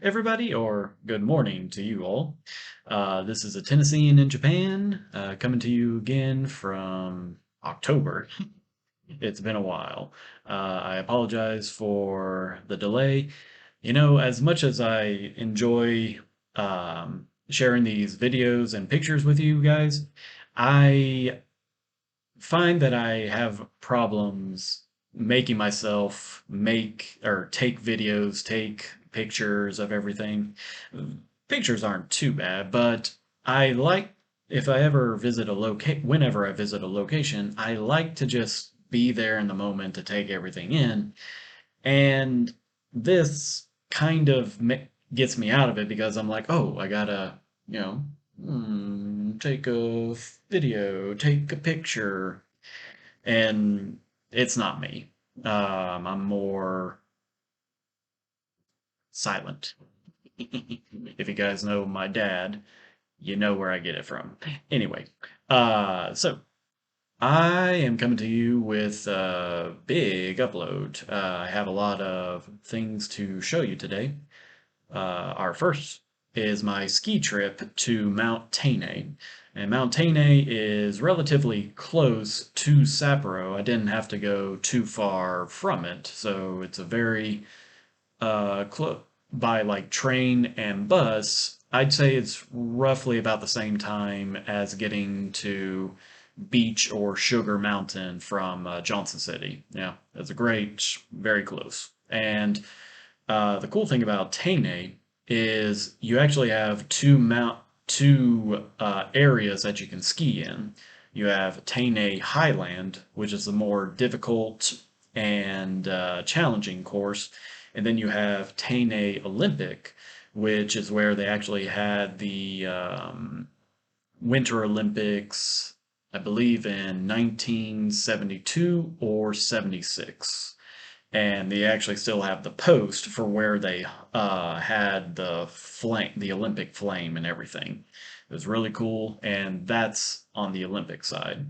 everybody, or good morning to you all. This is a Tennessean in Japan, coming to you again from October. It's been a while. I apologize for the delay. As much as I enjoy sharing these videos and pictures with you guys, I find that I have problems making myself make or take videos, take pictures of everything. Pictures aren't too bad, but I like if I ever visit a whenever I visit a location, I like to just be there in the moment to take everything in. And this kind of gets me out of it because I'm like, oh, I gotta, you know, take a video, take a picture, and it's not me. I'm more silent. If you guys know my dad, you know where I get it from. Anyway, so I am coming to you with a big upload. I have a lot of things to show you today. Our first is my ski trip to Mount Teine. And Mount Teine is relatively close to Sapporo. I didn't have to go too far from it, so it's a very close by like train and bus. I'd say it's roughly about the same time as getting to Beach or Sugar Mountain from Johnson City. Yeah, that's a great, very close. And the cool thing about Teine is you actually have two areas that you can ski in. You have Teine Highland, which is the more difficult and challenging course, and then you have Teine Olympic, which is where they actually had the Winter Olympics, I believe in 1972 or 76, and they actually still have the post for where they had the Olympic flame and everything. It was really cool, and that's on the Olympic side.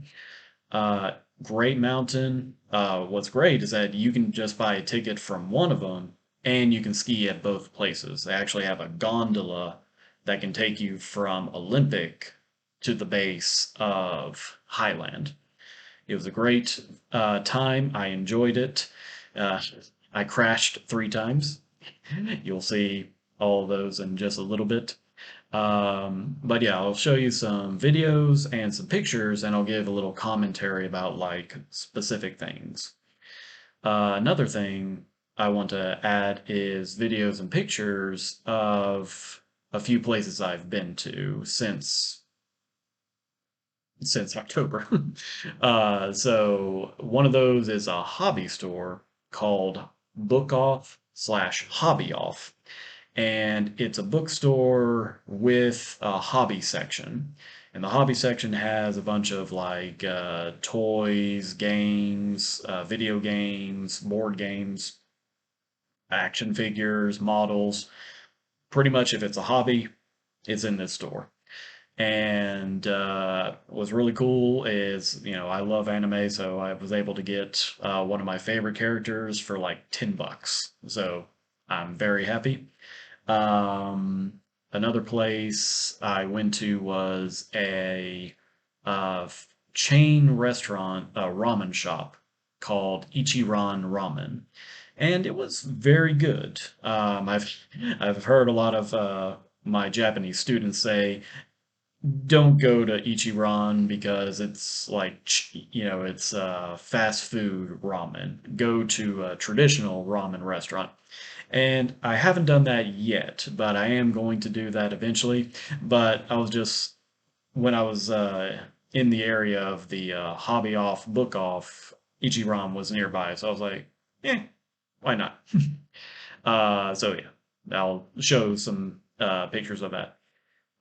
Uh, Great Mountain. What's great is that you can just buy a ticket from one of them, and you can ski at both places. They actually have a gondola that can take you from Olympic to the base of Highland. It was a great time. I enjoyed it. Uh, I crashed 3 times. You'll see all of those in just a little bit. But yeah, I'll show you some videos and some pictures, and I'll give a little commentary about like specific things. Another thing I want to add is videos and pictures of a few places I've been to since October. So one of those is a hobby store called Book Off slash Hobby Off. And it's a bookstore with a hobby section. And the hobby section has a bunch of like toys, games, video games, board games, action figures, models. Pretty much if it's a hobby, it's in this store. And what's really cool is, I love anime, so I was able to get one of my favorite characters for like $10. So I'm very happy. Another place I went to was a chain restaurant, a ramen shop called Ichiran Ramen, and it was very good. I've heard a lot of my Japanese students say don't go to Ichiran because it's like, it's fast food ramen. Go to a traditional ramen restaurant. And I haven't done that yet, but I am going to do that eventually. But I was just, when I was in the area of the hobby off, book off, Ichiran was nearby. So I was like, why not? So yeah, I'll show some pictures of that.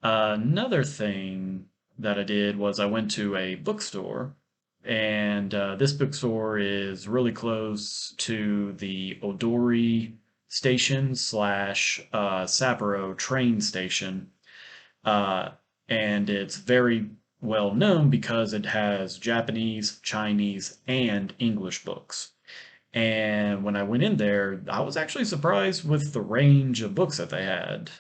Another thing that I did was I went to a bookstore, and this bookstore is really close to the Odori station slash Sapporo train station, uh, and it's very well known because it has Japanese, Chinese, and English books. And when I went in there, I was actually surprised with the range of books that they had.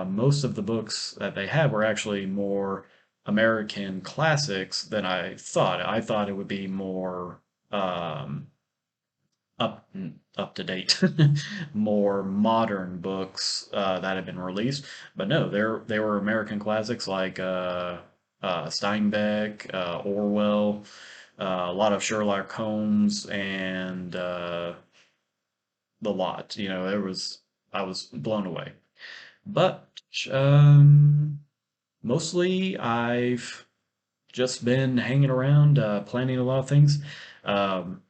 Most of the books that they had were actually more American classics than I thought. I thought it would be more um, up up to date, more modern books that have been released. But no, they were American classics like Steinbeck, Orwell, a lot of Sherlock Holmes, and the lot. You know, it was I was blown away. But um, mostly I've just been hanging around, planning a lot of things. Um,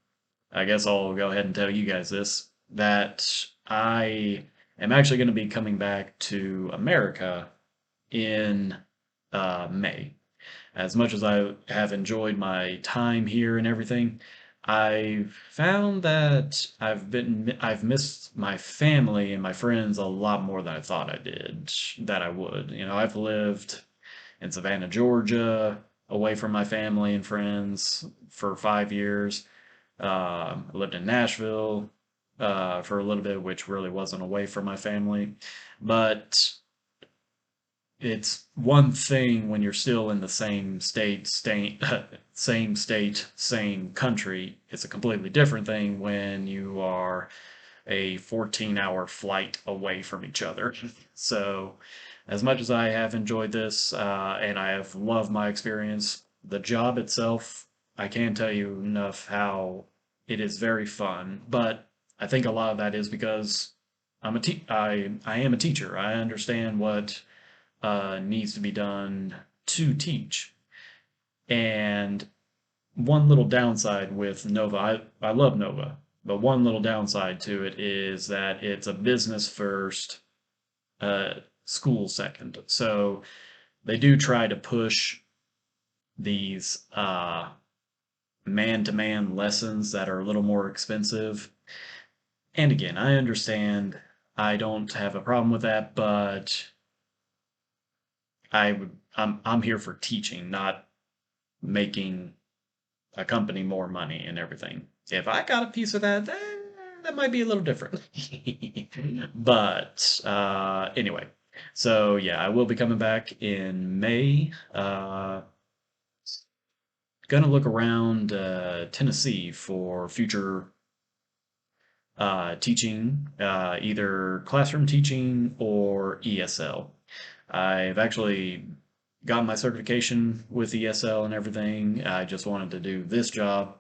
I guess I'll go ahead and tell you guys this, that I am actually going to be coming back to America in May. As much as I have enjoyed my time here and everything, I've found that I've missed my family and my friends a lot more than I thought I did, that I would. You know, I've lived in Savannah, Georgia, away from my family and friends for 5 years. I lived in Nashville for a little bit, which really wasn't away from my family. But it's one thing when you're still in the same state, same country. It's a completely different thing when you are a 14-hour flight away from each other. So, as much as I have enjoyed this and I have loved my experience, the job itself, I can't tell you enough how it is very fun. But I think a lot of that is because I am a teacher. I understand what needs to be done to teach. And one little downside with Nova, I love Nova, but one little downside to it is that it's a business first, uh, school second. So they do try to push these man to man lessons that are a little more expensive. And again, I understand I don't have a problem with that, but I'm here for teaching, not making a company more money and everything. If I got a piece of that, that might be a little different. But anyway, so yeah, I will be coming back in May. Gonna look around Tennessee for future teaching, either classroom teaching or ESL. I've actually got my certification with ESL and everything. I just wanted to do this job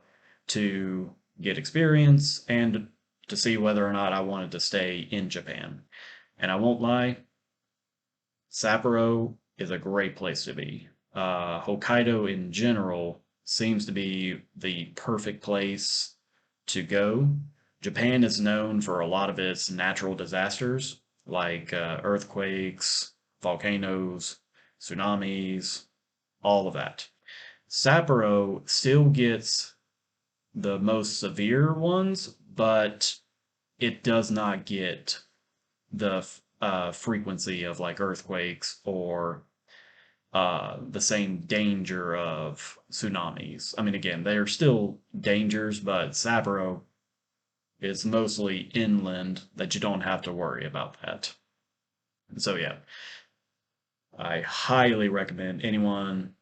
to get experience and to see whether or not I wanted to stay in Japan. And I won't lie, Sapporo is a great place to be. Hokkaido in general seems to be the perfect place to go. Japan is known for a lot of its natural disasters, like earthquakes, volcanoes, tsunamis, all of that. Sapporo still gets the most severe ones, but it does not get the frequency of like earthquakes or the same danger of tsunamis. I mean, again, they are still dangers, but Sapporo is mostly inland that you don't have to worry about that. So, yeah, I highly recommend anyone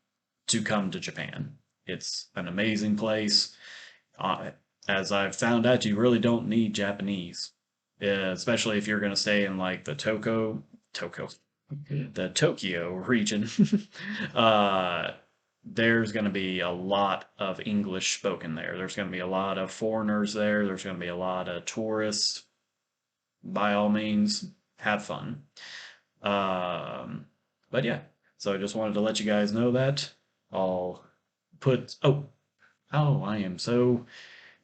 to come to Japan. It's an amazing place. Uh, as I've found out, you really don't need Japanese, especially if you're going to stay in like the Tokyo region. uh, there's going to be a lot of English spoken there. There's going to be a lot of foreigners there. There's going to be a lot of tourists. By all means, have fun. Um, but yeah, so I just wanted to let you guys know that. I'll oh, I am so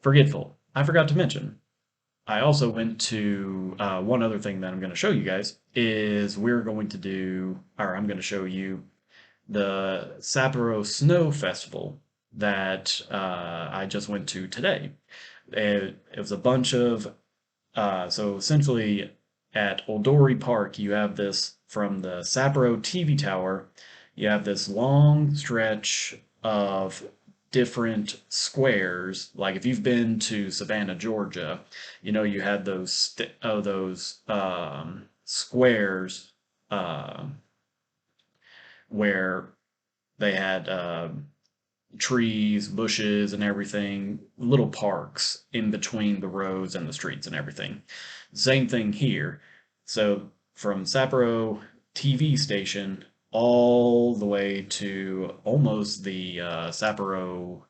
forgetful. I forgot to mention. I also went to one other thing that I'm going to show you guys is we're going to do, or I'm going to show you the Sapporo Snow Festival that I just went to today. It was a bunch of, so essentially at Odori Park, you have this from the Sapporo TV tower, you have this long stretch of different squares. Like if you've been to Savannah, Georgia, you had those squares uh, where they had trees, bushes, and everything, little parks in between the roads and the streets and everything. Same thing here. So from Sapporo TV station all the way to almost the Sapporo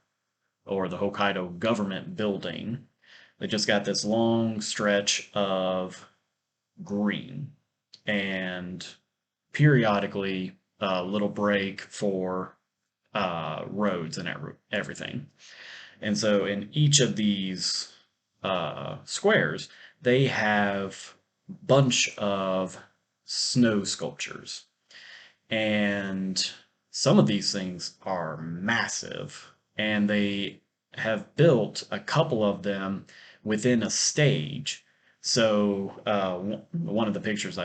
or the Hokkaido government building, they just got this long stretch of green and periodically a little break for roads and everything. And so in each of these squares, they have a bunch of snow sculptures. And some of these things are massive. And they have built a couple of them within a stage. So one of the pictures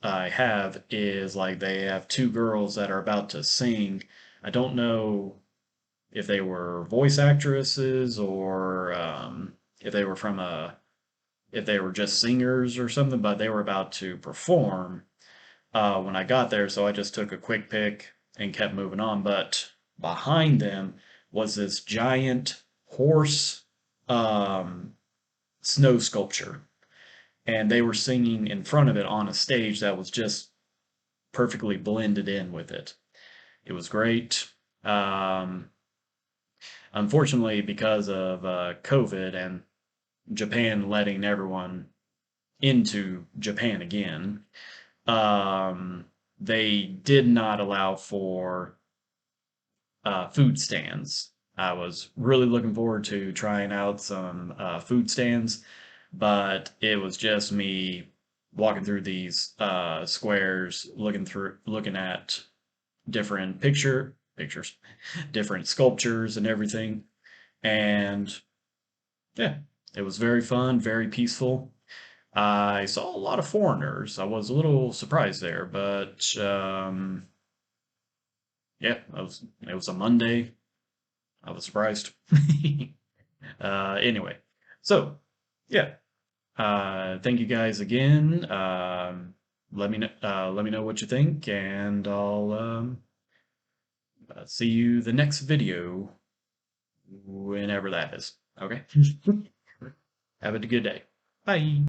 I have is like they have two girls that are about to sing. I don't know if they were voice actresses or if they were if they were just singers or something, but they were about to perform when I got there. So I just took a quick pic and kept moving on. But behind them was this giant horse um, snow sculpture, and they were singing in front of it on a stage that was just perfectly blended in with it. It was great. Um, Unfortunately, because of COVID and Japan letting everyone into Japan again, they did not allow for food stands. I was really looking forward to trying out some food stands, but it was just me walking through these squares, looking at different pictures, different sculptures and everything. And yeah, it was very fun, very peaceful. I saw a lot of foreigners. I was a little surprised there, but yeah, it was a Monday. I was surprised. Anyway, so yeah, thank you guys again. Let me know what you think, and I'll see you the next video, whenever that is. Okay. Have a good day. Bye.